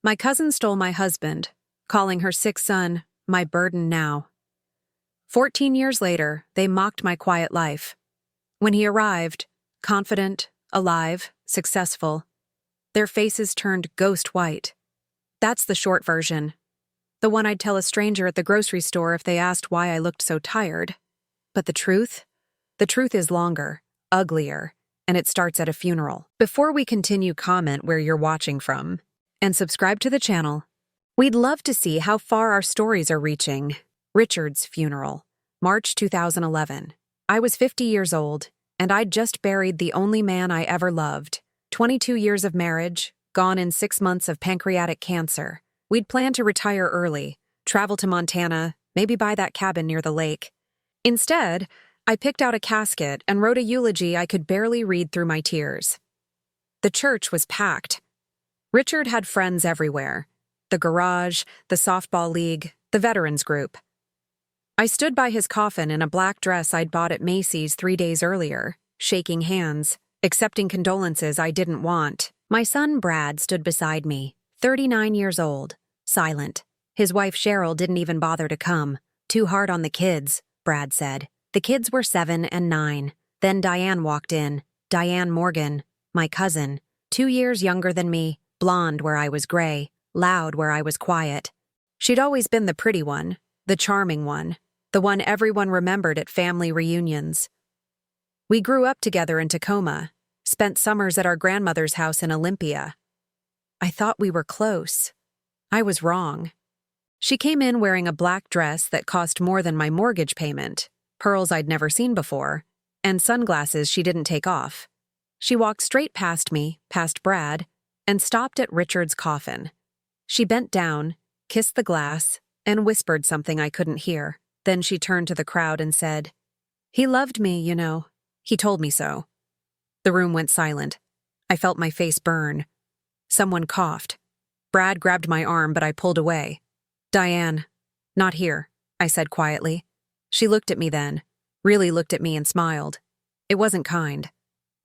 My cousin stole my husband, calling her sick son my burden now. 14 years later, they mocked my quiet life. When he arrived, confident, alive, successful, their faces turned ghost white. That's the short version. The one I'd tell a stranger at the grocery store if they asked why I looked so tired. But the truth? The truth is longer, uglier, and it starts at a funeral. Before we continue, comment where you're watching from, and subscribe to the channel. We'd love to see how far our stories are reaching. Richard's funeral, March 2011. I was 50 years old, and I'd just buried the only man I ever loved. 22 years of marriage, gone in 6 months of pancreatic cancer. We'd planned to retire early, travel to Montana, maybe buy that cabin near the lake. Instead, I picked out a casket and wrote a eulogy I could barely read through my tears. The church was packed. Richard had friends everywhere. The garage, the softball league, the veterans group. I stood by his coffin in a black dress I'd bought at Macy's 3 days earlier, shaking hands, accepting condolences I didn't want. My son Brad stood beside me, 39 years old, silent. His wife Cheryl didn't even bother to come. Too hard on the kids, Brad said. The kids were 7 and 9. Then Diane walked in. Diane Morgan, my cousin, 2 years younger than me, blonde where I was gray, loud where I was quiet. She'd always been the pretty one, the charming one, the one everyone remembered at family reunions. We grew up together in Tacoma, spent summers at our grandmother's house in Olympia. I thought we were close. I was wrong. She came in wearing a black dress that cost more than my mortgage payment, pearls I'd never seen before, and sunglasses she didn't take off. She walked straight past me, past Brad, and stopped at Richard's coffin. She bent down, kissed the glass, and whispered something I couldn't hear. Then she turned to the crowd and said, "He loved me, you know. He told me so." The room went silent. I felt my face burn. Someone coughed. Brad grabbed my arm, but I pulled away. "Diane, not here," I said quietly. She looked at me then, really looked at me and smiled. It wasn't kind.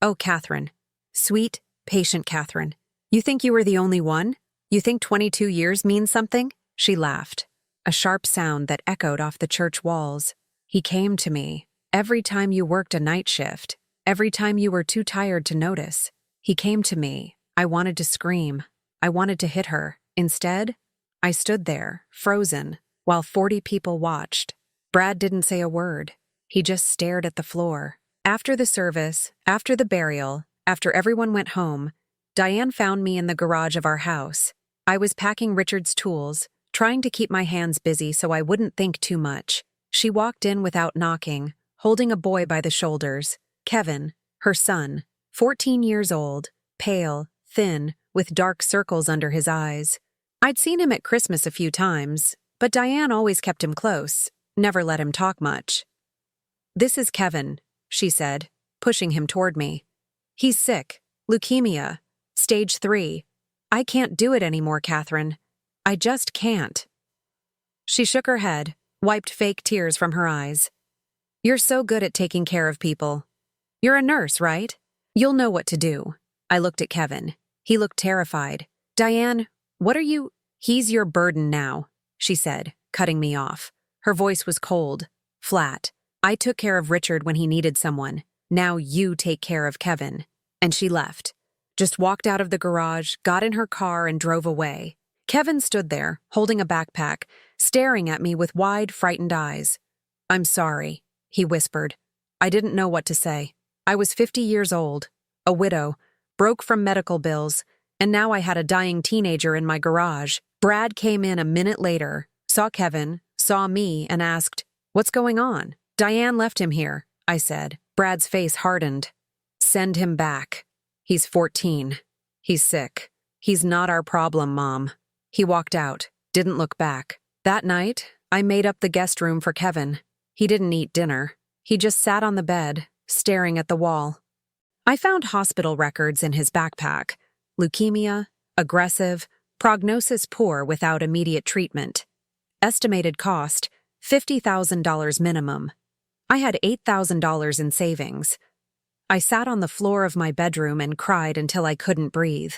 "Oh, Katherine. Sweet, patient Katherine. You think you were the only one? You think 22 years means something?" She laughed, a sharp sound that echoed off the church walls. "He came to me. Every time you worked a night shift, every time you were too tired to notice. He came to me. I wanted to scream. I wanted to hit her. Instead, I stood there, frozen, while 40 people watched. Brad didn't say a word. He just stared at the floor. After the service, after the burial, after everyone went home, Diane found me in the garage of our house. I was packing Richard's tools, trying to keep my hands busy so I wouldn't think too much. She walked in without knocking, holding a boy by the shoulders. Kevin, her son, 14 years old, pale, thin, with dark circles under his eyes. I'd seen him at Christmas a few times, but Diane always kept him close, never let him talk much. "This is Kevin," she said, pushing him toward me. "He's sick, leukemia, stage 3. I can't do it anymore, Katherine. I just can't." She shook her head, wiped fake tears from her eyes. "You're so good at taking care of people. You're a nurse, right? You'll know what to do." I looked at Kevin. He looked terrified. "Diane, what are you—" "He's your burden now," she said, cutting me off. Her voice was cold, flat. "I took care of Richard when he needed someone. Now you take care of Kevin." And she left. Just walked out of the garage, got in her car, and drove away. Kevin stood there, holding a backpack, staring at me with wide, frightened eyes. "I'm sorry," he whispered. I didn't know what to say. I was 50 years old, a widow, broke from medical bills, and now I had a dying teenager in my garage. Brad came in a minute later, saw Kevin, saw me, and asked, "What's going on?" "Diane left him here," I said. Brad's face hardened. "Send him back. He's 14. He's sick. He's not our problem, Mom." He walked out, didn't look back. That night, I made up the guest room for Kevin. He didn't eat dinner. He just sat on the bed, staring at the wall. I found hospital records in his backpack. Leukemia, aggressive, prognosis poor without immediate treatment. Estimated cost, $50,000 minimum. I had $8,000 in savings. I sat on the floor of my bedroom and cried until I couldn't breathe.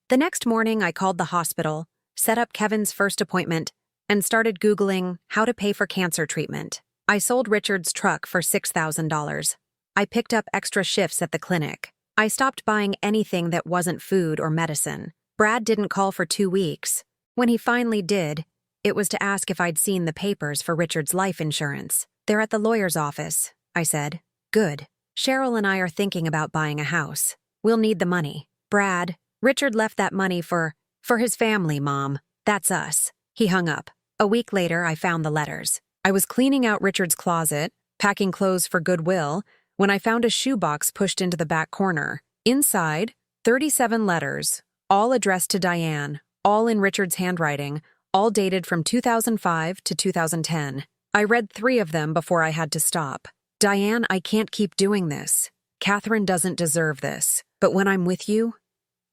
The next morning, I called the hospital, set up Kevin's first appointment, and started Googling how to pay for cancer treatment. I sold Richard's truck for $6,000. I picked up extra shifts at the clinic. I stopped buying anything that wasn't food or medicine. Brad didn't call for 2 weeks. When he finally did, it was to ask if I'd seen the papers for Richard's life insurance. "They're at the lawyer's office," I said. "Good. Cheryl and I are thinking about buying a house. We'll need the money." "Brad, Richard left that money for his family, Mom. That's us." He hung up. A week later, I found the letters. I was cleaning out Richard's closet, packing clothes for Goodwill, when I found a shoebox pushed into the back corner. Inside, 37 letters, all addressed to Diane, all in Richard's handwriting, all dated from 2005 to 2010. I read 3 of them before I had to stop. "Diane, I can't keep doing this. Katherine doesn't deserve this. But when I'm with you,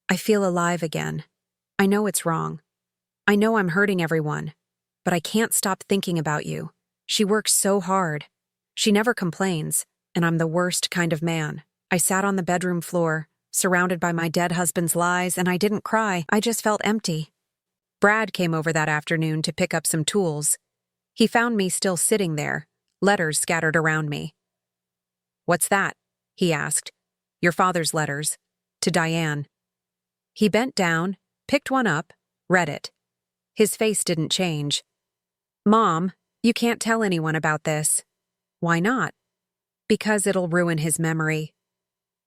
I feel alive again. I know it's wrong. I know I'm hurting everyone. But I can't stop thinking about you. She works so hard. She never complains, and I'm the worst kind of man." I sat on the bedroom floor, surrounded by my dead husband's lies, and I didn't cry. I just felt empty. Brad came over that afternoon to pick up some tools. He found me still sitting there, letters scattered around me. "What's that?" he asked. "Your father's letters. To Diane." He bent down, picked one up, read it. His face didn't change. "Mom, you can't tell anyone about this." "Why not?" "Because it'll ruin his memory.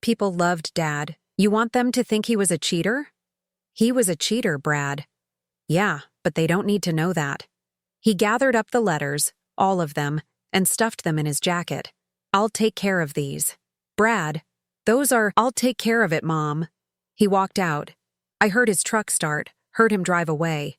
People loved Dad. You want them to think he was a cheater?" "He was a cheater, Brad." "Yeah, but they don't need to know that." He gathered up the letters, all of them, and stuffed them in his jacket. "I'll take care of these." "Brad, those are—" "I'll take care of it, Mom." He walked out. I heard his truck start, heard him drive away.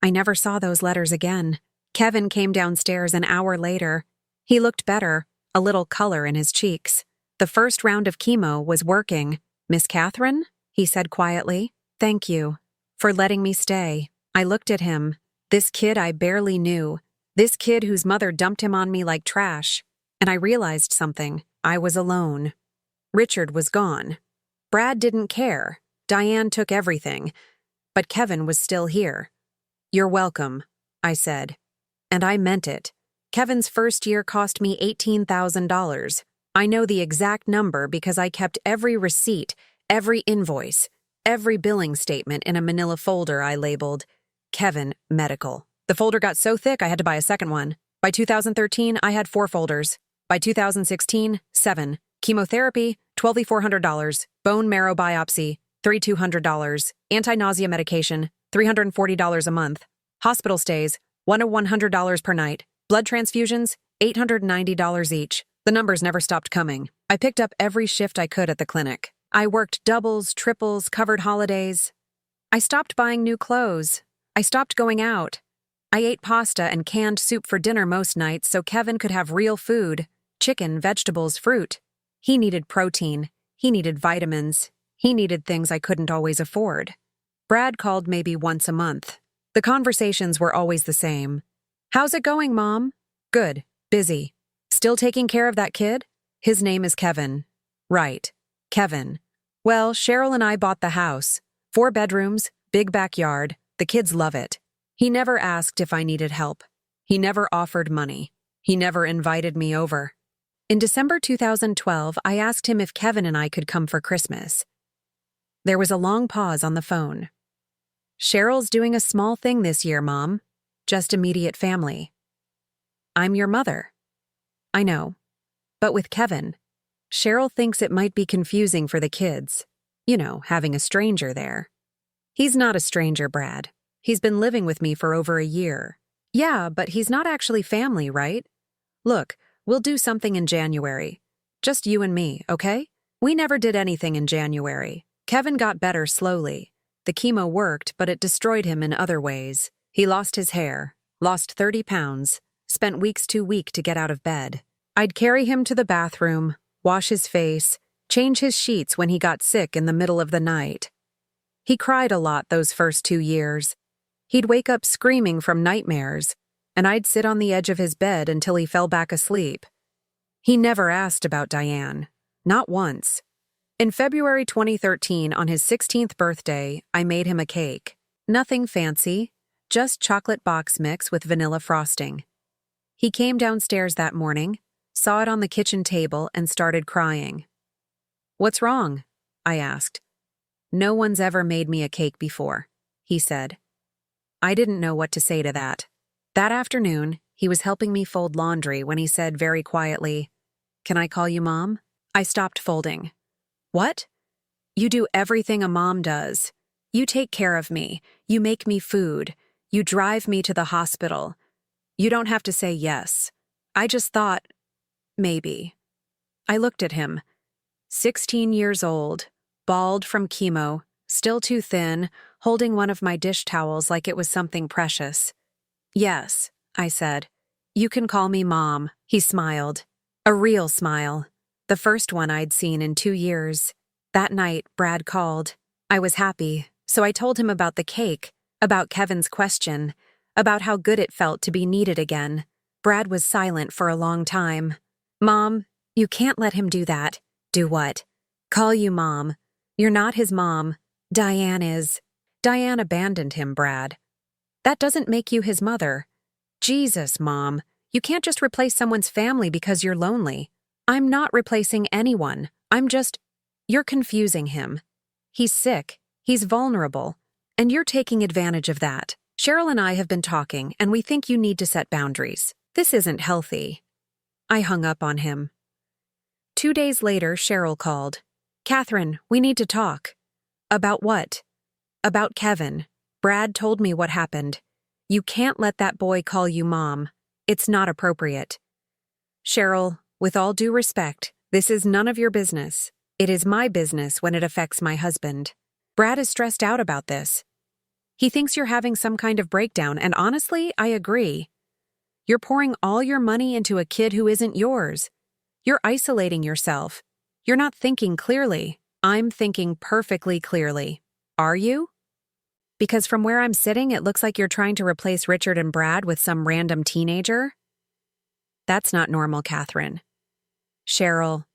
I never saw those letters again. Kevin came downstairs an hour later. He looked better, a little color in his cheeks. The first round of chemo was working. "Miss Katherine?" he said quietly. "Thank you for letting me stay." I looked at him. This kid I barely knew. This kid whose mother dumped him on me like trash. And I realized something. I was alone. Richard was gone. Brad didn't care. Diane took everything. But Kevin was still here. "You're welcome," I said. And I meant it. Kevin's first year cost me $18,000. I know the exact number because I kept every receipt, every invoice, every billing statement in a manila folder I labeled Kevin Medical. The folder got so thick I had to buy a second one. By 2013, I had 4 folders. By 2016, 7. Chemotherapy, $12,400. Bone marrow biopsy, $3,200. Anti-nausea medication, $340 a month. Hospital stays, $100 per night. Blood transfusions, $890 each. The numbers never stopped coming. I picked up every shift I could at the clinic. I worked doubles, triples, covered holidays. I stopped buying new clothes. I stopped going out. I ate pasta and canned soup for dinner most nights so Kevin could have real food: chicken, vegetables, fruit. He needed protein. He needed vitamins. He needed things I couldn't always afford. Brad called maybe once a month. The conversations were always the same. "How's it going, Mom?" "Good. Busy." "Still taking care of that kid?" "His name is Kevin." "Right. Kevin. Well, Cheryl and I bought the house. 4 bedrooms, big backyard. The kids love it." He never asked if I needed help. He never offered money. He never invited me over. In December 2012, I asked him if Kevin and I could come for Christmas. There was a long pause on the phone. "Cheryl's doing a small thing this year, Mom. Just immediate family." "I'm your mother." "I know. But with Kevin, Cheryl thinks it might be confusing for the kids. You know, having a stranger there." "He's not a stranger, Brad. He's been living with me for over a year." "Yeah, but he's not actually family, right? Look, we'll do something in January. Just you and me, okay?" We never did anything in January. Kevin got better slowly. The chemo worked, but it destroyed him in other ways. He lost his hair, lost 30 pounds, spent weeks too weak to get out of bed. I'd carry him to the bathroom, wash his face, change his sheets when he got sick in the middle of the night. He cried a lot those first 2 years. He'd wake up screaming from nightmares, and I'd sit on the edge of his bed until he fell back asleep. He never asked about Diane. Not once. In February 2013, on his 16th birthday, I made him a cake. Nothing fancy, just chocolate box mix with vanilla frosting. He came downstairs that morning, saw it on the kitchen table, and started crying. "What's wrong?" I asked. "No one's ever made me a cake before," he said. I didn't know what to say to that. That afternoon, he was helping me fold laundry when he said very quietly, "Can I call you Mom?" I stopped folding. "What? You do everything a mom does. You take care of me. You make me food. You drive me to the hospital. You don't have to say yes. I just thought, maybe." I looked at him. 16 years old, bald from chemo, still too thin, holding one of my dish towels like it was something precious. "Yes," I said. "You can call me Mom." He smiled. A real smile. The first one I'd seen in 2 years. That night, Brad called. I was happy, so I told him about the cake, about Kevin's question, about how good it felt to be needed again. Brad was silent for a long time. "Mom, you can't let him do that." "Do what?" "Call you Mom. You're not his mom. Diane is." "Diane abandoned him, Brad." "That doesn't make you his mother." "Jesus, Mom, you can't just replace someone's family because you're lonely." "I'm not replacing anyone. You're confusing him. He's sick. He's vulnerable. And you're taking advantage of that. Cheryl and I have been talking, and we think you need to set boundaries. This isn't healthy." I hung up on him. 2 days later, Cheryl called. "Katherine, we need to talk." "About what?" "About Kevin. Brad told me what happened. You can't let that boy call you Mom. It's not appropriate." "Cheryl, with all due respect, this is none of your business. It is my business when it affects my husband. Brad is stressed out about this. He thinks you're having some kind of breakdown, and honestly, I agree. You're pouring all your money into a kid who isn't yours. You're isolating yourself. You're not thinking clearly." "I'm thinking perfectly clearly." "Are you?" "Because from where I'm sitting, it looks like you're trying to replace Richard and Brad with some random teenager." "That's not normal, Katherine." "Cheryl,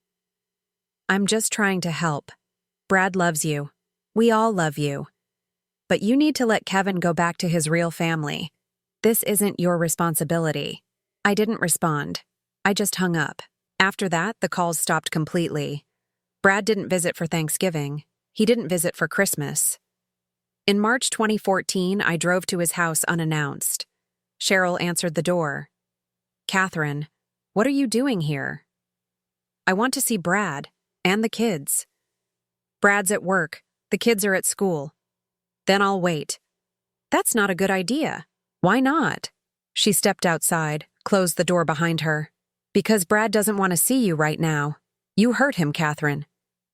I'm just trying to help. Brad loves you. We all love you. But you need to let Kevin go back to his real family. This isn't your responsibility." I didn't respond. I just hung up. After that, the calls stopped completely. Brad didn't visit for Thanksgiving. He didn't visit for Christmas. In March 2014, I drove to his house unannounced. Cheryl answered the door. "Katherine, what are you doing here?" "I want to see Brad and the kids." "Brad's at work. The kids are at school." "Then I'll wait." "That's not a good idea." "Why not?" She stepped outside, closed the door behind her. "Because Brad doesn't want to see you right now. You hurt him, Katherine.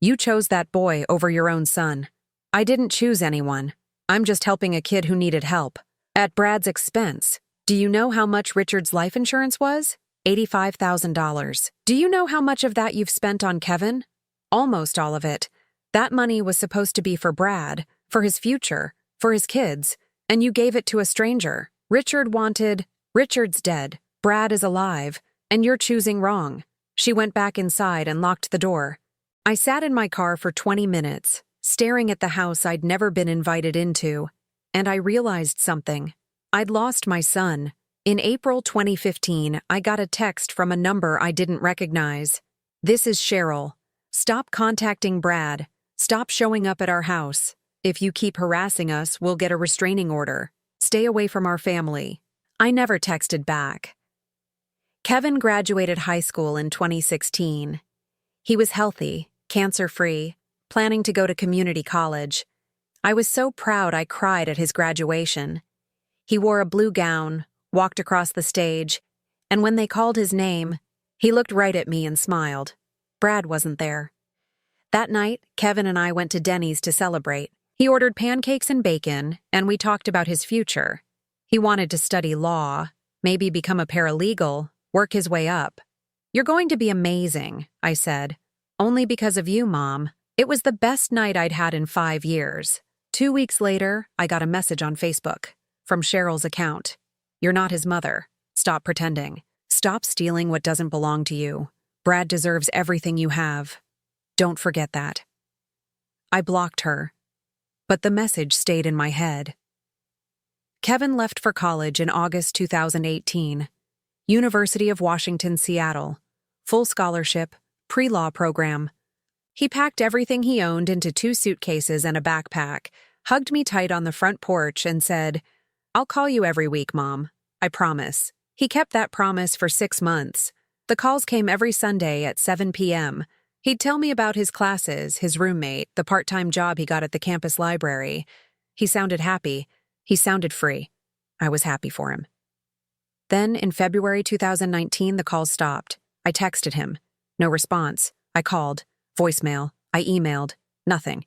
You chose that boy over your own son." "I didn't choose anyone. I'm just helping a kid who needed help. At Brad's expense. Do you know how much Richard's life insurance was? $85,000. Do you know how much of that you've spent on Kevin? Almost all of it. That money was supposed to be for Brad, for his future, for his kids, and you gave it to a stranger. Richard's dead. Brad is alive, and you're choosing wrong." She went back inside and locked the door. I sat in my car for 20 minutes, staring at the house I'd never been invited into, and I realized something. I'd lost my son. In April 2015, I got a text from a number I didn't recognize. "This is Cheryl. Stop contacting Brad. Stop showing up at our house. If you keep harassing us, we'll get a restraining order. Stay away from our family." I never texted back. Kevin graduated high school in 2016. He was healthy, cancer-free, planning to go to community college. I was so proud I cried at his graduation. He wore a blue gown, walked across the stage, and when they called his name, he looked right at me and smiled. Brad wasn't there. That night, Kevin and I went to Denny's to celebrate. He ordered pancakes and bacon, and we talked about his future. He wanted to study law, maybe become a paralegal, work his way up. "You're going to be amazing," I said. "Only because of you, Mom." It was the best night I'd had in 5 years. 2 weeks later, I got a message on Facebook from Cheryl's account. "You're not his mother. Stop pretending. Stop stealing what doesn't belong to you. Brad deserves everything you have. Don't forget that." I blocked her, but the message stayed in my head. Kevin left for college in August 2018. University of Washington, Seattle. Full scholarship, pre-law program. He packed everything he owned into 2 suitcases and a backpack, hugged me tight on the front porch, and said, "I'll call you every week, Mom. I promise." He kept that promise for 6 months. The calls came every Sunday at 7 p.m. He'd tell me about his classes, his roommate, the part-time job he got at the campus library. He sounded happy. He sounded free. I was happy for him. Then, in February 2019, the calls stopped. I texted him. No response. I called. Voicemail. I emailed. Nothing.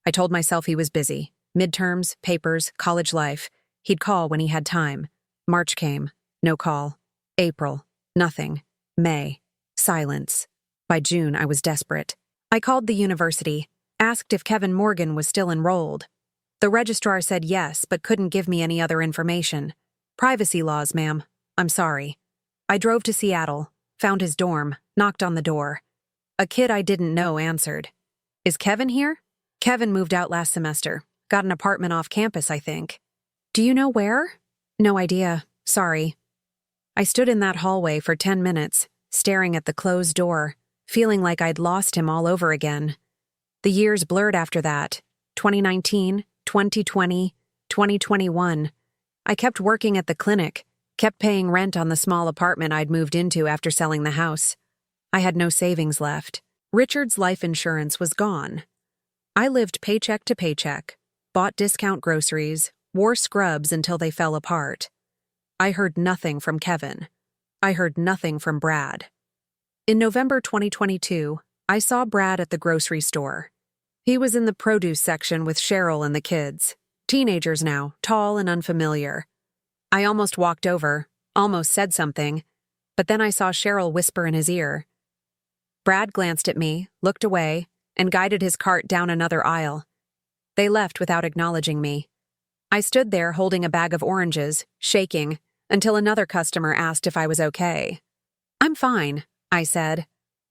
I told myself he was busy. Midterms, papers, college life. He'd call when he had time. March came. No call. April. Nothing. May. Silence. By June, I was desperate. I called the university, asked if Katherine Morgan was still enrolled. The registrar said yes, but couldn't give me any other information. Privacy laws, ma'am. I'm sorry. I drove to Seattle, found his dorm, knocked on the door. A kid I didn't know answered. "Is Kevin here?" Kevin moved out last semester. Got an apartment off campus, I think. "Do you know where?" "No idea. Sorry." I stood in that hallway for 10 minutes, staring at the closed door, feeling like I'd lost him all over again. The years blurred after that. 2019, 2020, 2021. I kept working at the clinic, kept paying rent on the small apartment I'd moved into after selling the house. I had no savings left. Richard's life insurance was gone. I lived paycheck to paycheck, bought discount groceries, wore scrubs until they fell apart. I heard nothing from Kevin. I heard nothing from Brad. In November 2022, I saw Brad at the grocery store. He was in the produce section with Cheryl and the kids. Teenagers now, tall and unfamiliar. I almost walked over, almost said something, but then I saw Cheryl whisper in his ear. Brad glanced at me, looked away, and guided his cart down another aisle. They left without acknowledging me. I stood there holding a bag of oranges, shaking, until another customer asked if I was okay. "I'm fine," I said.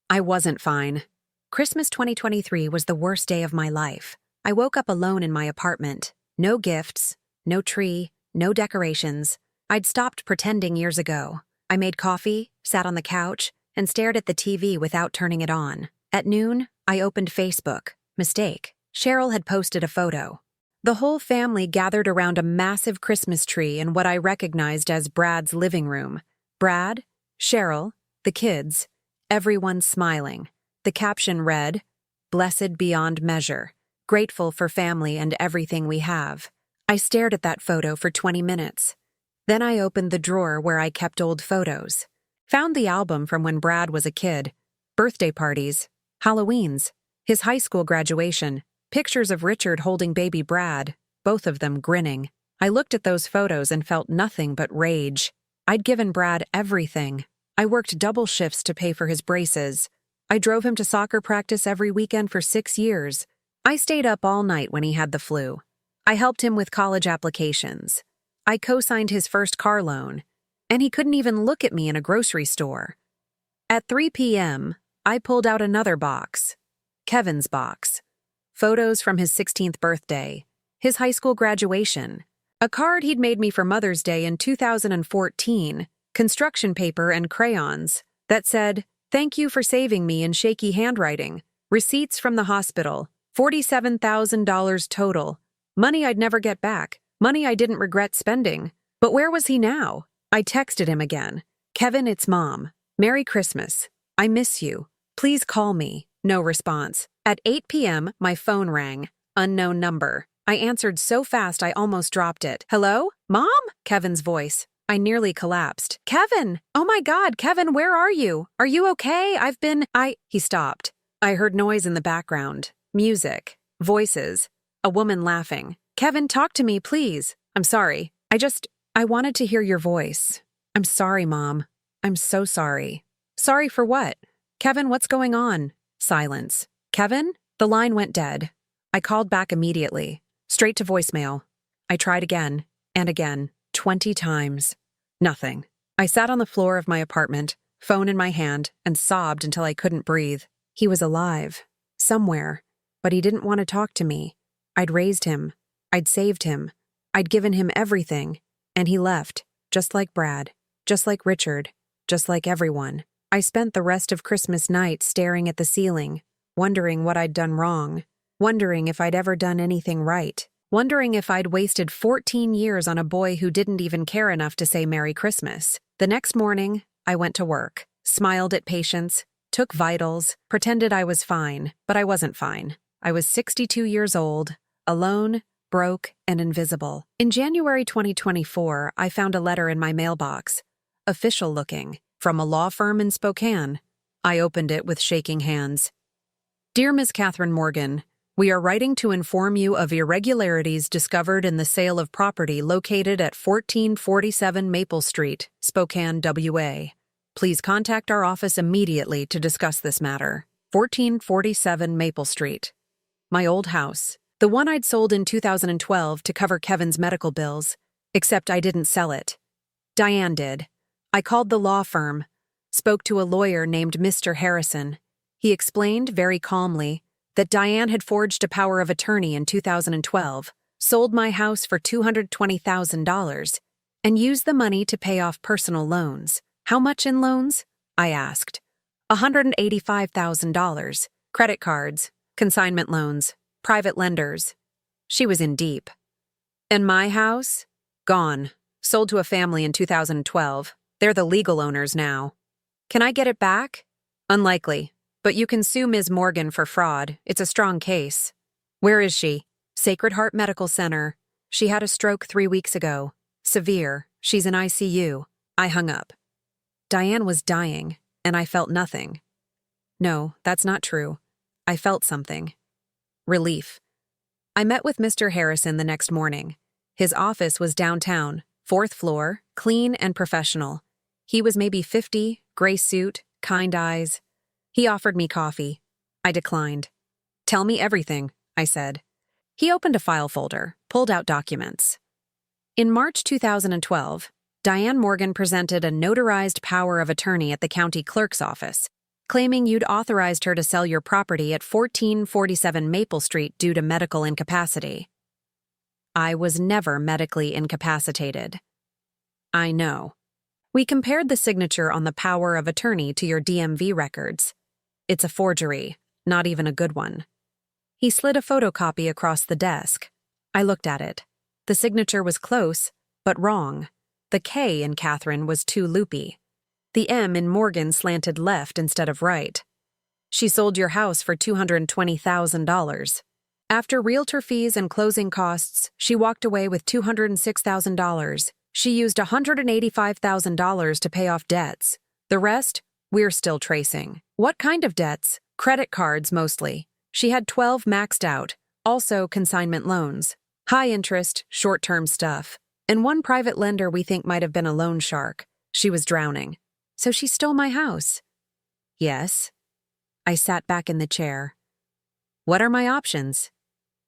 I wasn't fine. Christmas 2023 was the worst day of my life. I woke up alone in my apartment. No gifts, no tree, no decorations. I'd stopped pretending years ago. I made coffee, sat on the couch, and stared at the TV without turning it on. At noon, I opened Facebook. Mistake. Cheryl had posted a photo. The whole family gathered around a massive Christmas tree in what I recognized as Brad's living room. Brad, Cheryl, the kids, everyone smiling. The caption read, "Blessed beyond measure, grateful for family and everything we have." I stared at that photo for 20 minutes. Then I opened the drawer where I kept old photos. Found the album from when Brad was a kid. Birthday parties, Halloweens, his high school graduation, pictures of Richard holding baby Brad, both of them grinning. I looked at those photos and felt nothing but rage. I'd given Brad everything. I worked double shifts to pay for his braces. I drove him to soccer practice every weekend for 6 years. I stayed up all night when he had the flu. I helped him with college applications. I co-signed his first car loan. And he couldn't even look at me in a grocery store. At 3 p.m., I pulled out another box. Kevin's box. Photos from his 16th birthday, his high school graduation, a card he'd made me for Mother's Day in 2014, construction paper and crayons, that said, "Thank you for saving me," in shaky handwriting, receipts from the hospital, $47,000 total, money I'd never get back, money I didn't regret spending. But where was he now? I texted him again. "Kevin, it's Mom. Merry Christmas. I miss you. Please call me." No response. At 8 p.m., my phone rang. Unknown number. I answered so fast I almost dropped it. "Hello? Mom?" Kevin's voice. I nearly collapsed. "Kevin! Oh my God, Kevin, where are you? Are you okay? He stopped. I heard noise in the background. Music. Voices. A woman laughing. "Kevin, talk to me, please. I'm sorry. I wanted to hear your voice. I'm sorry, Mom. I'm so sorry." "Sorry for what?" "Kevin, what's going on?" Silence. "Kevin?" The line went dead. I called back immediately. Straight to voicemail. I tried again, and again, 20 times. Nothing. I sat on the floor of my apartment, phone in my hand, and sobbed until I couldn't breathe. He was alive. Somewhere. But he didn't want to talk to me. I'd raised him. I'd saved him. I'd given him everything. And he left, just like Brad, just like Richard, just like everyone. I spent the rest of Christmas night staring at the ceiling, wondering what I'd done wrong, wondering if I'd ever done anything right, wondering if I'd wasted 14 years on a boy who didn't even care enough to say Merry Christmas. The next morning, I went to work, smiled at patients, took vitals, pretended I was fine, but I wasn't fine. I was 62 years old, alone, broke, and invisible. In January 2024, I found a letter in my mailbox, official looking, from a law firm in Spokane. I opened it with shaking hands. Dear Ms. Katherine Morgan, we are writing to inform you of irregularities discovered in the sale of property located at 1447 Maple Street, Spokane, WA. Please contact our office immediately to discuss this matter. 1447 Maple Street. My old house. The one I'd sold in 2012 to cover Kevin's medical bills, except I didn't sell it. Diane did. I called the law firm, spoke to a lawyer named Mr. Harrison. He explained, very calmly, that Diane had forged a power of attorney in 2012, sold my house for $220,000, and used the money to pay off personal loans. How much in loans? I asked. $185,000. Credit cards, consignment loans, private lenders. She was in deep. And my house? Gone. Sold to a family in 2012. They're the legal owners now. Can I get it back? Unlikely. But you can sue Ms. Morgan for fraud. It's a strong case. Where is she? Sacred Heart Medical Center. She had a stroke 3 weeks ago. Severe. She's in ICU. I hung up. Diane was dying, and I felt nothing. No, that's not true. I felt something. Relief. I met with Mr. Harrison the next morning. His office was downtown, 4th floor, clean and professional. He was maybe 50, gray suit, kind eyes. He offered me coffee. I declined. Tell me everything, I said. He opened a file folder, pulled out documents. In March 2012, Diane Morgan presented a notarized power of attorney at the county clerk's office, claiming you'd authorized her to sell your property at 1447 Maple Street due to medical incapacity. I was never medically incapacitated. I know. We compared the signature on the power of attorney to your DMV records. It's a forgery, not even a good one. He slid a photocopy across the desk. I looked at it. The signature was close, but wrong. The K in Katherine was too loopy. The M in Morgan slanted left instead of right. She sold your house for $220,000. After realtor fees and closing costs, she walked away with $206,000. She used $185,000 to pay off debts. The rest, we're still tracing. What kind of debts? Credit cards, mostly. She had 12 maxed out, also consignment loans. High interest, short-term stuff. And one private lender we think might have been a loan shark. She was drowning. So she stole my house. Yes. I sat back in the chair. What are my options?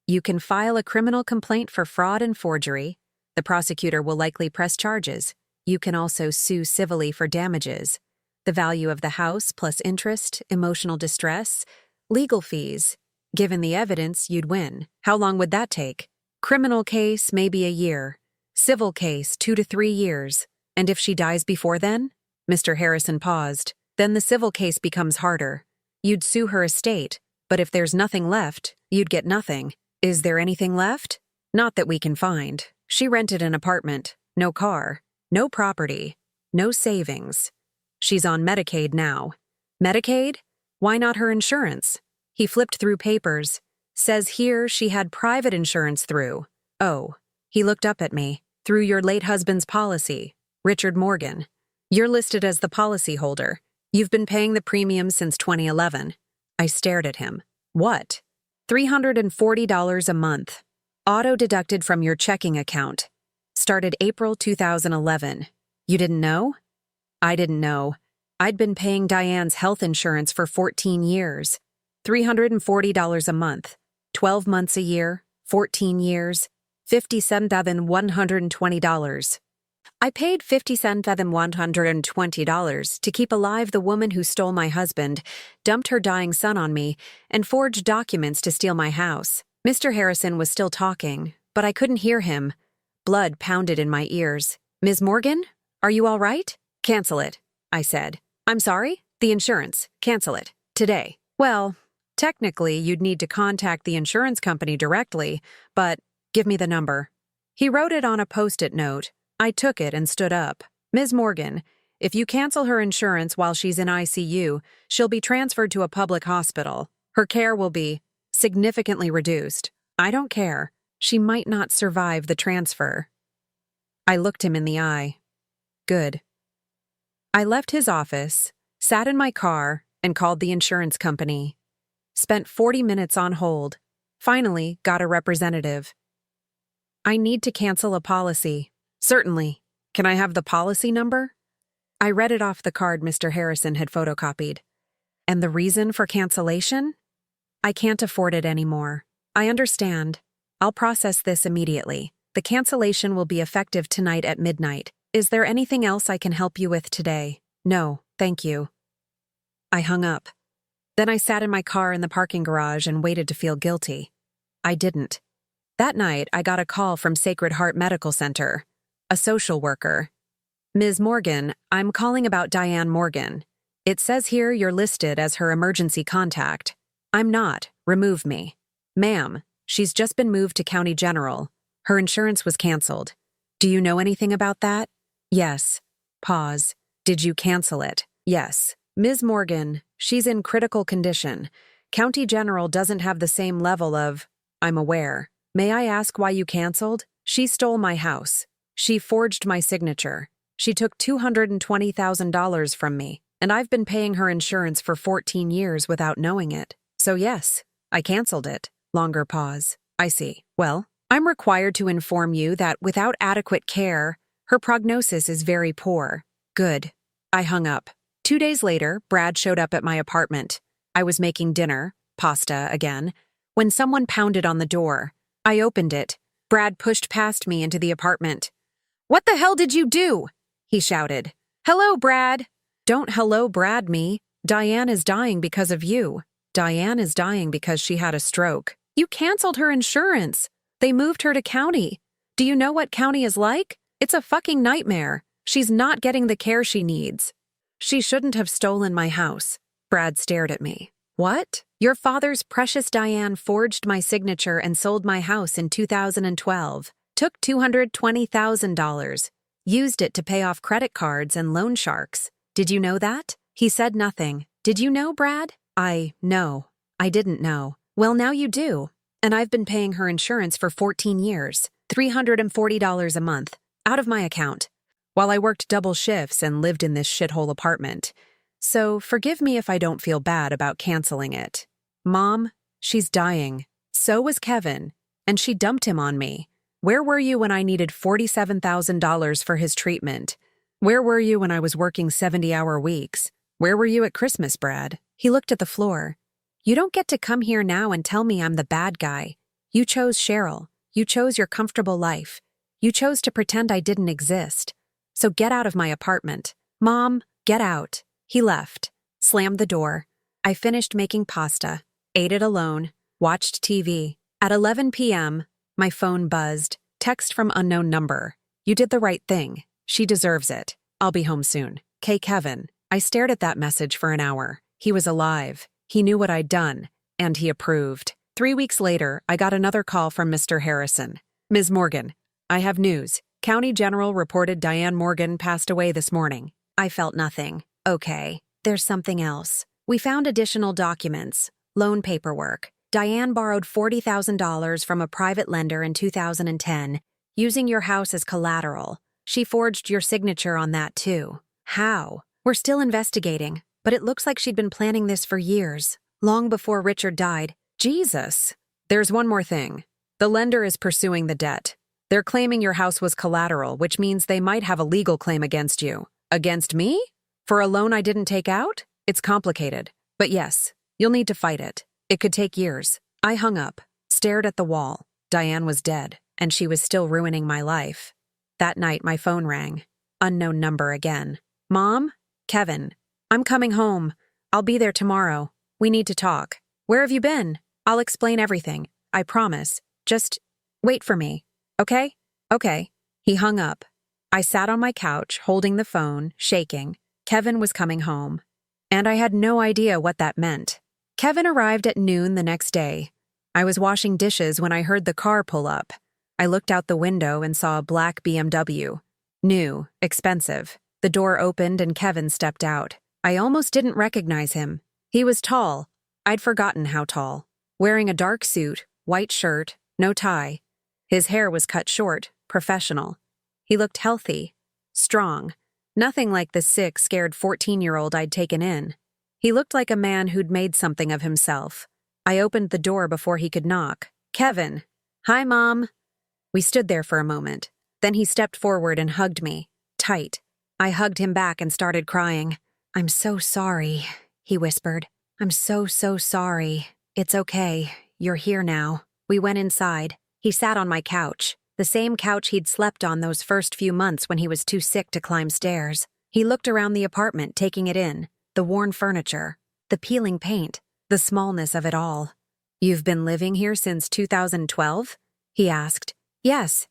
You can file a criminal complaint for fraud and forgery. The prosecutor will likely press charges. You can also sue civilly for damages. The value of the house plus interest, emotional distress, legal fees. Given the evidence, you'd win. How long would that take? Criminal case, maybe a year. Civil case, 2 to 3 years. And if she dies before then? Mr. Harrison paused. Then the civil case becomes harder. You'd sue her estate, but if there's nothing left, you'd get nothing. Is there anything left? Not that we can find. She rented an apartment, no car, no property, no savings. She's on Medicaid now. Medicaid? Why not her insurance? He flipped through papers. Says here she had private insurance through. Oh. He looked up at me. Through your late husband's policy, Richard Morgan. You're listed as the policyholder. You've been paying the premium since 2011. I stared at him. What? $340 a month. Auto-deducted from your checking account. Started April 2011. You didn't know? I didn't know. I'd been paying Diane's health insurance for 14 years. $340 a month. 12 months a year. 14 years. $57,120. I paid 57,120 dollars to keep alive the woman who stole my husband, dumped her dying son on me, and forged documents to steal my house. Mr. Harrison was still talking, but I couldn't hear him. Blood pounded in my ears. Ms. Morgan, are you all right? Cancel it, I said. I'm sorry? The insurance. Cancel it. Today. Well, technically, you'd need to contact the insurance company directly, but give me the number. He wrote it on a Post-it note. I took it and stood up. Ms. Morgan, if you cancel her insurance while she's in ICU, she'll be transferred to a public hospital. Her care will be significantly reduced. I don't care. She might not survive the transfer. I looked him in the eye. Good. I left his office, sat in my car, and called the insurance company. Spent 40 minutes on hold. Finally, got a representative. I need to cancel a policy. Certainly. Can I have the policy number? I read it off the card Mr. Harrison had photocopied. And the reason for cancellation? I can't afford it anymore. I understand. I'll process this immediately. The cancellation will be effective tonight at midnight. Is there anything else I can help you with today? No, thank you. I hung up. Then I sat in my car in the parking garage and waited to feel guilty. I didn't. That night, I got a call from Sacred Heart Medical Center. A social worker. Ms. Morgan, I'm calling about Diane Morgan. It says here you're listed as her emergency contact. I'm not. Remove me. Ma'am, she's just been moved to County General. Her insurance was canceled. Do you know anything about that? Yes. Pause. Did you cancel it? Yes. Ms. Morgan, she's in critical condition. County General doesn't have the same level of, I'm aware. May I ask why you canceled? She stole my house. She forged my signature. She took $220,000 from me, and I've been paying her insurance for 14 years without knowing it. So yes, I canceled it. Longer pause. I see. Well, I'm required to inform you that without adequate care, her prognosis is very poor. Good. I hung up. 2 days later, Brad showed up at my apartment. I was making dinner, pasta again, when someone pounded on the door. I opened it. Brad pushed past me into the apartment. What the hell did you do? He shouted. Hello, Brad. Don't hello, Brad me. Diane is dying because of you. Diane is dying because she had a stroke. You canceled her insurance. They moved her to county. Do you know what county is like? It's a fucking nightmare. She's not getting the care she needs. She shouldn't have stolen my house. Brad stared at me. What? Your father's precious Diane forged my signature and sold my house in 2012. Took $220,000. Used it to pay off credit cards and loan sharks. Did you know that? He said nothing. Did you know, Brad? No. I didn't know. Well, now you do. And I've been paying her insurance for 14 years. $340 a month. Out of my account. While I worked double shifts and lived in this shithole apartment. So forgive me if I don't feel bad about canceling it. Mom, she's dying. So was Kevin. And she dumped him on me. Where were you when I needed $47,000 for his treatment? Where were you when I was working 70-hour weeks? Where were you at Christmas, Brad? He looked at the floor. You don't get to come here now and tell me I'm the bad guy. You chose Cheryl. You chose your comfortable life. You chose to pretend I didn't exist. So get out of my apartment. Mom, get out. He left, slammed the door. I finished making pasta, ate it alone, watched TV. At 11 p.m., my phone buzzed. Text from unknown number. You did the right thing. She deserves it. I'll be home soon. K. Kevin. I stared at that message for an hour. He was alive. He knew what I'd done, and he approved. 3 weeks later, I got another call from Mr. Harrison. Ms. Morgan, I have news. County General reported Diane Morgan passed away this morning. I felt nothing. Okay, there's something else. We found additional documents, loan paperwork. Diane borrowed $40,000 from a private lender in 2010, using your house as collateral. She forged your signature on that too. How? We're still investigating, but it looks like she'd been planning this for years, long before Richard died. Jesus. There's one more thing. The lender is pursuing the debt. They're claiming your house was collateral, which means they might have a legal claim against you. Against me? For a loan I didn't take out? It's complicated. But yes, you'll need to fight it. It could take years. I hung up, stared at the wall. Diane was dead, and she was still ruining my life. That night, my phone rang. Unknown number again. Mom? Kevin. I'm coming home. I'll be there tomorrow. We need to talk. Where have you been? I'll explain everything. I promise. Just wait for me. Okay? Okay. He hung up. I sat on my couch, holding the phone, shaking. Kevin was coming home. And I had no idea what that meant. Kevin arrived at noon the next day. I was washing dishes when I heard the car pull up. I looked out the window and saw a black BMW. New, expensive. The door opened and Kevin stepped out. I almost didn't recognize him. He was tall. I'd forgotten how tall. Wearing a dark suit, white shirt, no tie. His hair was cut short, professional. He looked healthy, strong. Nothing like the sick, scared 14-year-old I'd taken in. He looked like a man who'd made something of himself. I opened the door before he could knock. Kevin. Hi, Mom. We stood there for a moment. Then he stepped forward and hugged me, tight. I hugged him back and started crying. I'm so sorry, he whispered. I'm so sorry. It's okay. You're here now. We went inside. He sat on my couch, the same couch he'd slept on those first few months when he was too sick to climb stairs. He looked around the apartment, taking it in, the worn furniture, the peeling paint, the smallness of it all. You've been living here since 2012? He asked. Yes.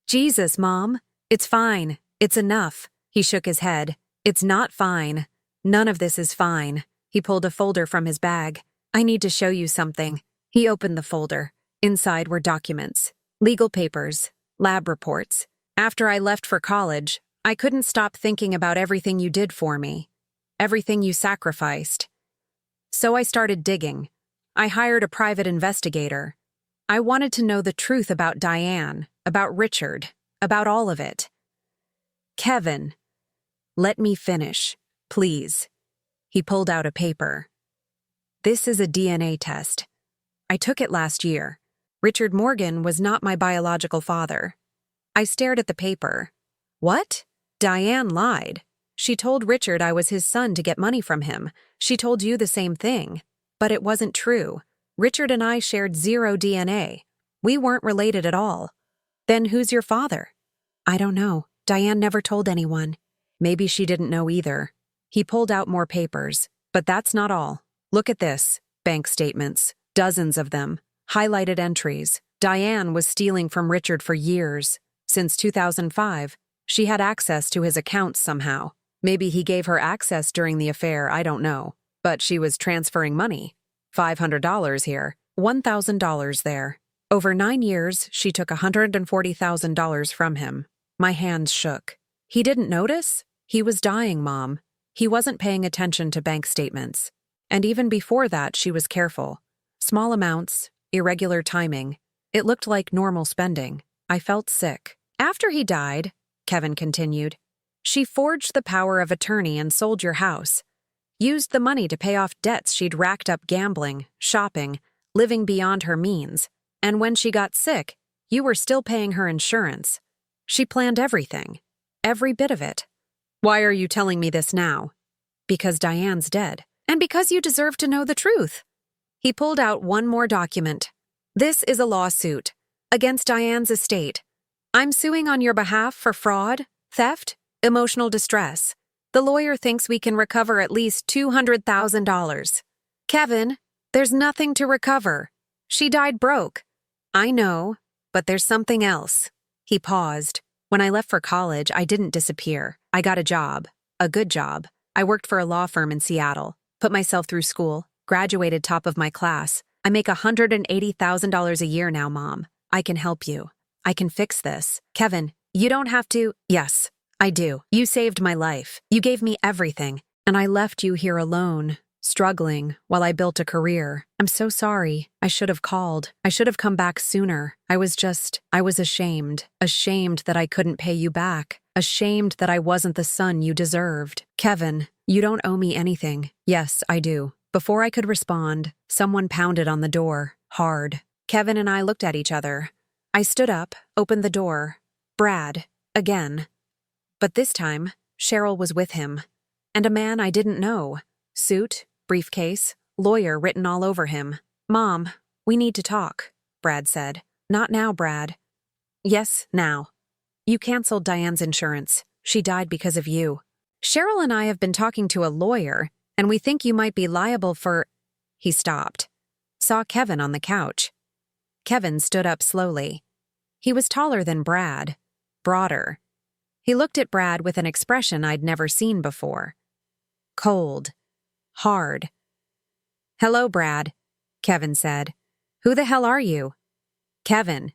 Jesus, Mom. It's fine. It's enough. He shook his head. It's not fine. None of this is fine. He pulled a folder from his bag. I need to show you something. He opened the folder. Inside were documents, legal papers, lab reports. After I left for college, I couldn't stop thinking about everything you did for me, everything you sacrificed. So I started digging. I hired a private investigator. I wanted to know the truth about Diane, about Richard, about all of it. Kevin, let me finish, please. He pulled out a paper. This is a DNA test. I took it last year. Richard Morgan was not my biological father. I stared at the paper. What? Diane lied. She told Richard I was his son to get money from him. She told you the same thing. But it wasn't true. Richard and I shared 0 DNA. We weren't related at all. Then who's your father? I don't know. Diane never told anyone. Maybe she didn't know either. He pulled out more papers. But that's not all. Look at this. Bank statements. Dozens of them. Highlighted entries. Diane was stealing from Richard for years. Since 2005, she had access to his accounts somehow. Maybe he gave her access during the affair, I don't know. But she was transferring money. $500 here, $1,000 there. Over 9 years, she took $140,000 from him. My hands shook. He didn't notice? He was dying, Mom. He wasn't paying attention to bank statements. And even before that, she was careful. Small amounts, irregular timing. It looked like normal spending. I felt sick. After he died, Kevin continued, she forged the power of attorney and sold your house. Used the money to pay off debts she'd racked up gambling, shopping, living beyond her means. And when she got sick, you were still paying her insurance. She planned everything. Every bit of it. Why are you telling me this now? Because Diane's dead. And because you deserve to know the truth. He pulled out one more document. This is a lawsuit against Diane's estate. I'm suing on your behalf for fraud, theft, emotional distress. The lawyer thinks we can recover at least $200,000. Kevin, there's nothing to recover. She died broke. I know, but there's something else. He paused. When I left for college, I didn't disappear. I got a job. A good job. I worked for a law firm in Seattle. Put myself through school. Graduated top of my class. I make $180,000 a year now, Mom. I can help you. I can fix this. Kevin, you don't have to. Yes, I do. You saved my life. You gave me everything. And I left you here alone, struggling, while I built a career. I'm so sorry. I should have called. I should have come back sooner. I was ashamed. Ashamed that I couldn't pay you back. Ashamed that I wasn't the son you deserved. Kevin, you don't owe me anything. Yes, I do. Before I could respond, someone pounded on the door, hard. Kevin and I looked at each other. I stood up, opened the door. Brad, again. But this time, Cheryl was with him. And a man I didn't know. Suit, briefcase, lawyer written all over him. Mom, we need to talk, Brad said. Not now, Brad. Yes, now. You canceled Diane's insurance. She died because of you. Cheryl and I have been talking to a lawyer, and we think you might be liable for—" He stopped. Saw Kevin on the couch. Kevin stood up slowly. He was taller than Brad, broader. He looked at Brad with an expression I'd never seen before. Cold. Hard. "Hello, Brad," Kevin said. "Who the hell are you?" "Kevin.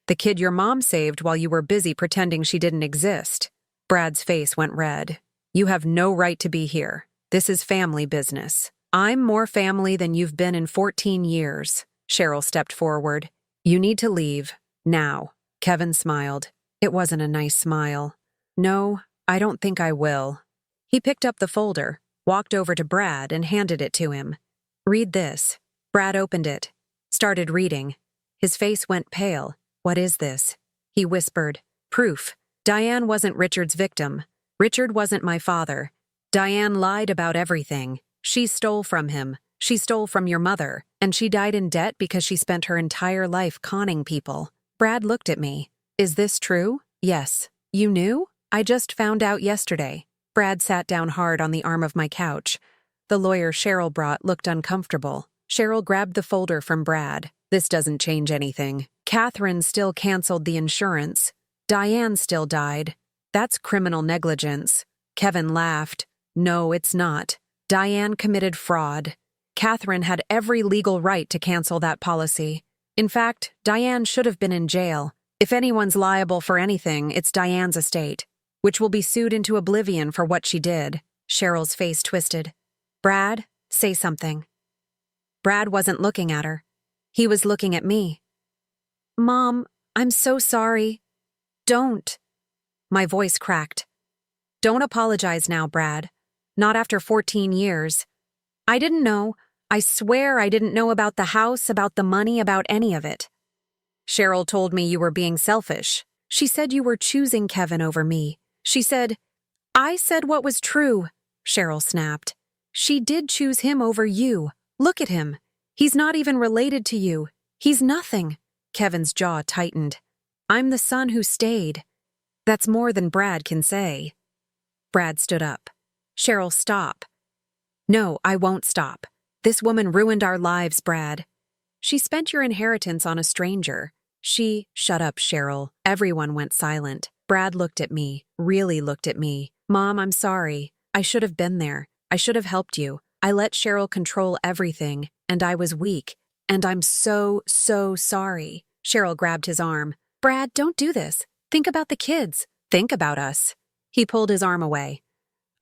The kid your mom saved while you were busy pretending she didn't exist." Brad's face went red. "You have no right to be here. This is family business." "I'm more family than you've been in 14 years. Cheryl stepped forward. "You need to leave. Now." Kevin smiled. It wasn't a nice smile. "No, I don't think I will." He picked up the folder, walked over to Brad and handed it to him. "Read this." Brad opened it, started reading. His face went pale. "What is this?" He whispered. "Proof. Diane wasn't Richard's victim. Richard wasn't my father. Diane lied about everything. She stole from him. She stole from your mother. And she died in debt because she spent her entire life conning people." Brad looked at me. "Is this true?" "Yes." "You knew?" "I just found out yesterday." Brad sat down hard on the arm of my couch. The lawyer Cheryl brought looked uncomfortable. Cheryl grabbed the folder from Brad. "This doesn't change anything. Katherine still canceled the insurance. Diane still died. That's criminal negligence." Kevin laughed. "No, it's not. Diane committed fraud. Katherine had every legal right to cancel that policy. In fact, Diane should have been in jail. If anyone's liable for anything, it's Diane's estate, which will be sued into oblivion for what she did." Cheryl's face twisted. "Brad, say something." Brad wasn't looking at her. He was looking at me. "Mom, I'm so sorry." "Don't." My voice cracked. "Don't apologize now, Brad. Not after 14 years. I didn't know. I swear I didn't know about the house, about the money, about any of it. Cheryl told me you were being selfish. She said you were choosing Kevin over me. She said—" "I said what was true," Cheryl snapped. "She did choose him over you. Look at him. He's not even related to you. He's nothing." Kevin's jaw tightened. "I'm the son who stayed." That's more than Brad can say. Brad stood up. "Cheryl, stop." "No, I won't stop. This woman ruined our lives, Brad. She spent your inheritance on a stranger. Shut up, Cheryl." Everyone went silent. Brad looked at me, really looked at me. "Mom, I'm sorry. I should have been there. I should have helped you. I let Cheryl control everything, and I was weak. And I'm so sorry." Cheryl grabbed his arm. "Brad, don't do this. Think about the kids. Think about us." He pulled his arm away.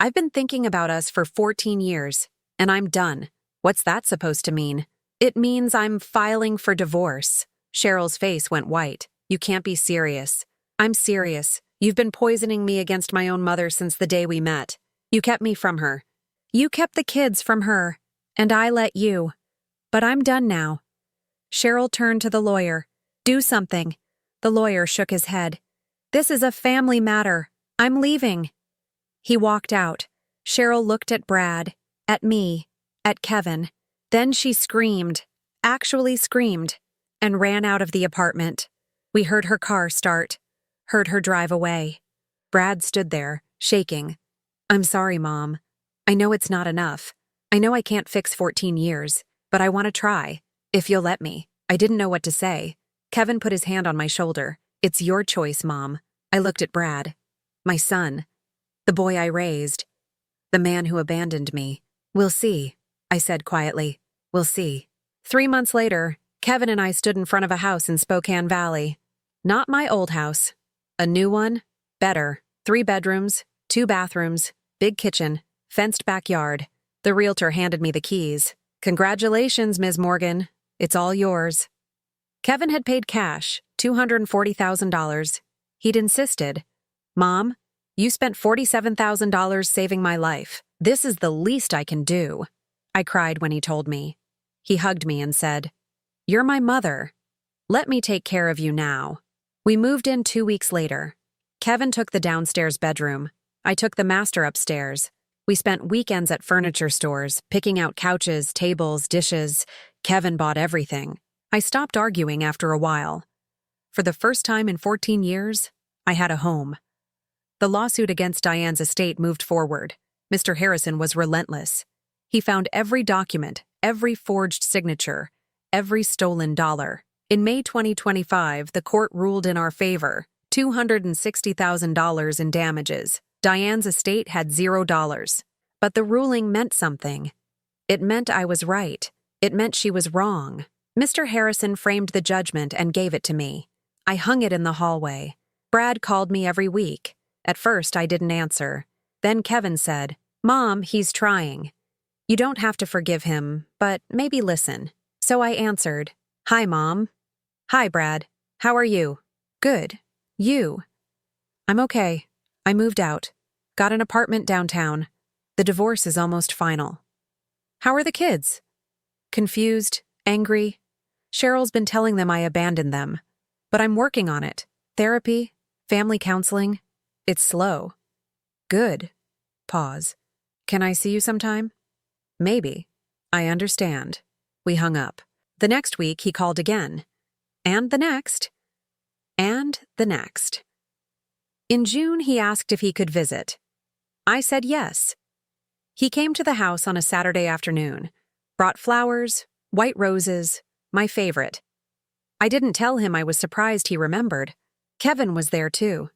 "I've been thinking about us for 14 years, and I'm done." "What's that supposed to mean?" "It means I'm filing for divorce." Cheryl's face went white. "You can't be serious." "I'm serious. You've been poisoning me against my own mother since the day we met. You kept me from her. You kept the kids from her. And I let you. But I'm done now." Cheryl turned to the lawyer. "Do something." The lawyer shook his head. "This is a family matter. I'm leaving." He walked out. Cheryl looked at Brad, at me, at Kevin. Then she screamed, actually screamed, and ran out of the apartment. We heard her car start, heard her drive away. Brad stood there, shaking. "I'm sorry, Mom. I know it's not enough. I know I can't fix 14 years, but I want to try, if you'll let me." I didn't know what to say. Kevin put his hand on my shoulder. "It's your choice, Mom." I looked at Brad. My son. The boy I raised. The man who abandoned me. "We'll see," I said quietly. "We'll see." 3 months later, Kevin and I stood in front of a house in Spokane Valley. Not my old house. A new one. Better. 3 bedrooms, 2 bathrooms, big kitchen, fenced backyard. The realtor handed me the keys. "Congratulations, Ms. Morgan. It's all yours." Kevin had paid cash, $240,000. He'd insisted, "Mom, you spent $47,000 saving my life. This is the least I can do." I cried when he told me. He hugged me and said, "You're my mother. Let me take care of you now." We moved in 2 weeks later. Kevin took the downstairs bedroom. I took the master upstairs. We spent weekends at furniture stores, picking out couches, tables, dishes. Kevin bought everything. I stopped arguing after a while. For the first time in 14 years, I had a home. The lawsuit against Diane's estate moved forward. Mr. Harrison was relentless. He found every document, every forged signature, every stolen dollar. In May 2025, the court ruled in our favor, $260,000 in damages. Diane's estate had $0. But the ruling meant something. It meant I was right. It meant she was wrong. Mr. Harrison framed the judgment and gave it to me. I hung it in the hallway. Brad called me every week. At first, I didn't answer. Then Kevin said, "Mom, he's trying. You don't have to forgive him, but maybe listen." So I answered, "Hi, Mom." "Hi, Brad. How are you?" "Good. You?" "I'm okay. I moved out. Got an apartment downtown. The divorce is almost final." "How are the kids?" "Confused, angry. Cheryl's been telling them I abandoned them. But I'm working on it. Therapy, family counseling. It's slow." "Good." Pause. "Can I see you sometime?" "Maybe." "I understand." We hung up. The next week, he called again. And the next. And the next. In June, he asked if he could visit. I said yes. He came to the house on a Saturday afternoon, brought flowers, white roses, my favorite. I didn't tell him I was surprised he remembered. Kevin was there too.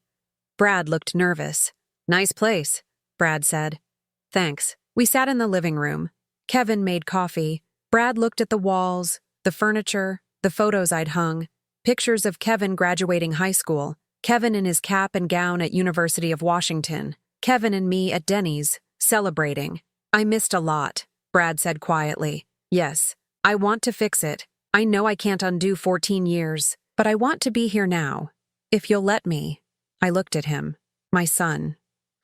Brad looked nervous. "Nice place," Brad said. "Thanks." We sat in the living room. Kevin made coffee. Brad looked at the walls, the furniture, the photos I'd hung, pictures of Kevin graduating high school, Kevin in his cap and gown at University of Washington, Kevin and me at Denny's, celebrating. "I missed a lot," Brad said quietly. "Yes, I want to fix it. I know I can't undo 14 years, but I want to be here now. If you'll let me." I looked at him. My son,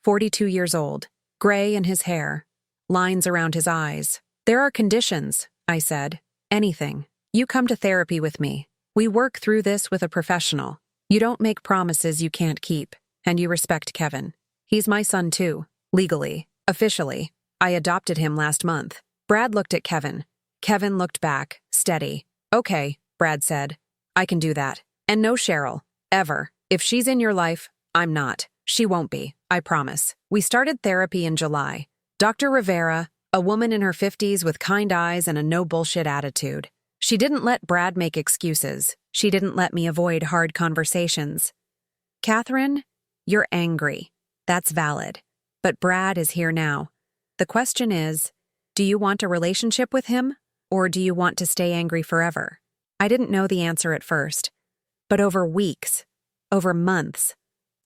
42 years old, gray in his hair, lines around his eyes. "There are conditions," I said. "Anything. You come to therapy with me. We work through this with a professional. You don't make promises you can't keep, and you respect Kevin. He's my son too, legally, officially. I adopted him last month." Brad looked at Kevin. Kevin looked back, steady. "Okay," Brad said. "I can do that. And no Cheryl, ever. If she's in your life, I'm not. She won't be, I promise." We started therapy in July. Dr. Rivera, a woman in her 50s with kind eyes and a no-bullshit attitude. She didn't let Brad make excuses. She didn't let me avoid hard conversations. "Katherine, you're angry. That's valid. But Brad is here now. The question is, do you want a relationship with him, or do you want to stay angry forever?" I didn't know the answer at first. But over weeks, over months,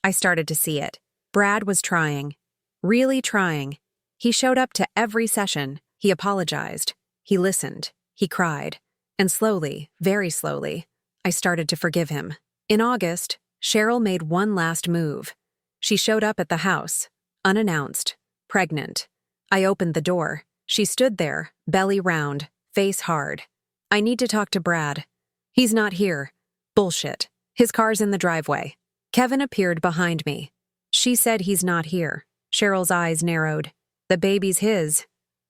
I started to see it. Brad was trying. Really trying. He showed up to every session. He apologized. He listened. He cried. And slowly, very slowly, I started to forgive him. In August, Cheryl made one last move. She showed up at the house, unannounced, pregnant. I opened the door. She stood there, belly round, face hard. "I need to talk to Brad." "He's not here." "Bullshit. His car's in the driveway." Kevin appeared behind me. "She said he's not here." Cheryl's eyes narrowed. "The baby's his.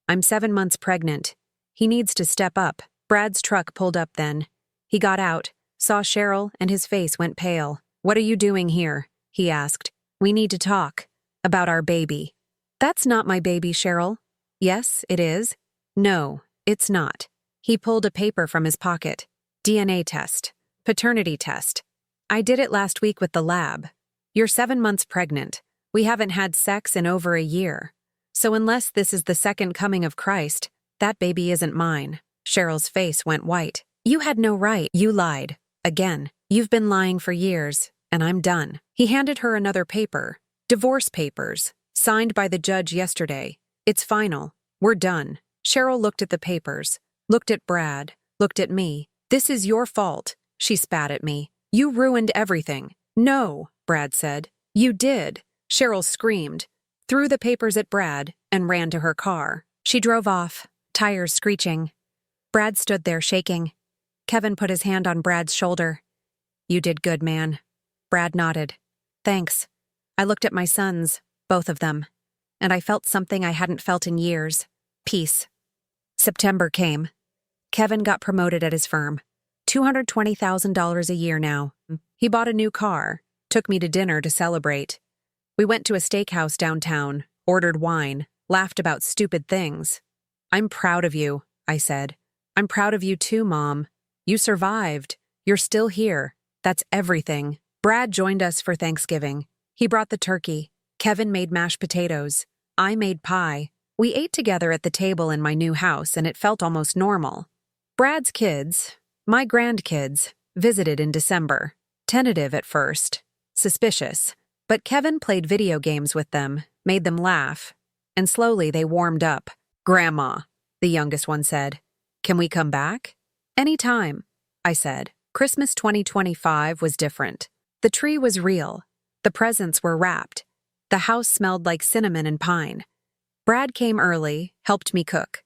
I'm 7 months pregnant. He needs to step up." Brad's truck pulled up then. He got out, saw Cheryl, and his face went pale. "What are you doing here?" he asked. "We need to talk. About our baby." "That's not my baby, Cheryl." "Yes, it is." "No, it's not." He pulled a paper from his pocket. "DNA test. Paternity test. I did it last week with the lab. You're 7 months pregnant. We haven't had sex in over a year. So unless this is the second coming of Christ, that baby isn't mine." Cheryl's face went white. "You had no right. You lied. Again. You've been lying for years, and I'm done." He handed her another paper. "Divorce papers. Signed by the judge yesterday. It's final. We're done." Cheryl looked at the papers, looked at Brad, looked at me. "This is your fault," she spat at me. "You ruined everything." "No," Brad said. "You did." Cheryl screamed, threw the papers at Brad, and ran to her car. She drove off, tires screeching. Brad stood there shaking. Kevin put his hand on Brad's shoulder. "You did good, man." Brad nodded. "Thanks." I looked at my sons, both of them, and I felt something I hadn't felt in years. Peace. September came. Kevin got promoted at his firm. $220,000 a year now. He bought a new car, took me to dinner to celebrate. We went to a steakhouse downtown, ordered wine, laughed about stupid things. I'm proud of you, I said. I'm proud of you too, Mom. You survived. You're still here. That's everything. Brad joined us for Thanksgiving. He brought the turkey. Kevin made mashed potatoes. I made pie. We ate together at the table in my new house, and it felt almost normal. Brad's kids, my grandkids, visited in December. Tentative at first. Suspicious. But Kevin played video games with them, made them laugh. And slowly they warmed up. Grandma, the youngest one said. Can we come back? Anytime, I said. Christmas 2025 was different. The tree was real. The presents were wrapped. The house smelled like cinnamon and pine. Brad came early, helped me cook.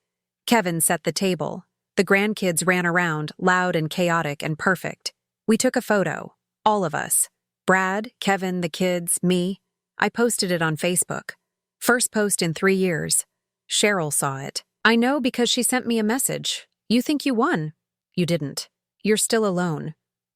Kevin set the table. The grandkids ran around, loud and chaotic and perfect. We took a photo, all of us. Brad, Kevin, the kids, me. I posted it on Facebook. First post in 3 years. Cheryl saw it. I know because she sent me a message. You think you won? You didn't. You're still alone.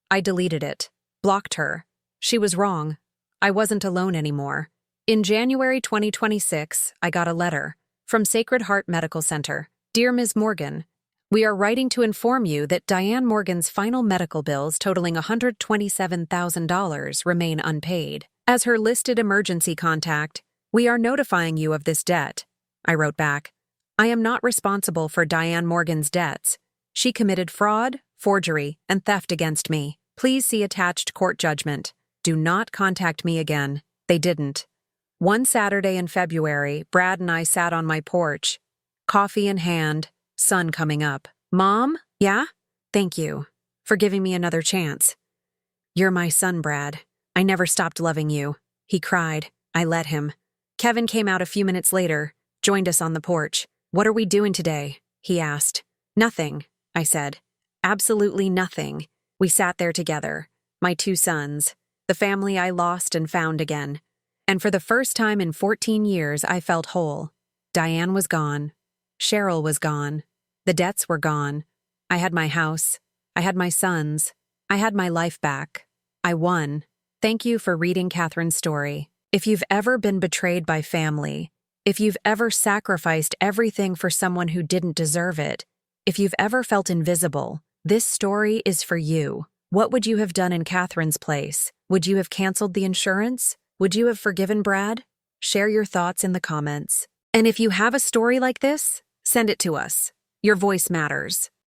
I deleted it. Blocked her. She was wrong. I wasn't alone anymore. In January 2026, I got a letter from Sacred Heart Medical Center. Dear Ms. Morgan, we are writing to inform you that Diane Morgan's final medical bills totaling $127,000 remain unpaid. As her listed emergency contact, we are notifying you of this debt. I wrote back, I am not responsible for Diane Morgan's debts. She committed fraud, forgery, and theft against me. Please see attached court judgment. Do not contact me again. They didn't. One Saturday in February, Brad and I sat on my porch, coffee in hand, sun coming up. Mom? Yeah? Thank you for giving me another chance. You're my son, Brad. I never stopped loving you. He cried. I let him. Kevin came out a few minutes later, joined us on the porch. What are we doing today? He asked. Nothing, I said. Absolutely nothing. We sat there together, my 2 sons, the family I lost and found again. And for the first time in 14 years, I felt whole. Diane was gone. Cheryl was gone. The debts were gone. I had my house. I had my sons. I had my life back. I won. Thank you for reading Katherine's story. If you've ever been betrayed by family, if you've ever sacrificed everything for someone who didn't deserve it, if you've ever felt invisible, this story is for you. What would you have done in Katherine's place? Would you have canceled the insurance? Would you have forgiven Brad? Share your thoughts in the comments. And if you have a story like this, send it to us. Your voice matters.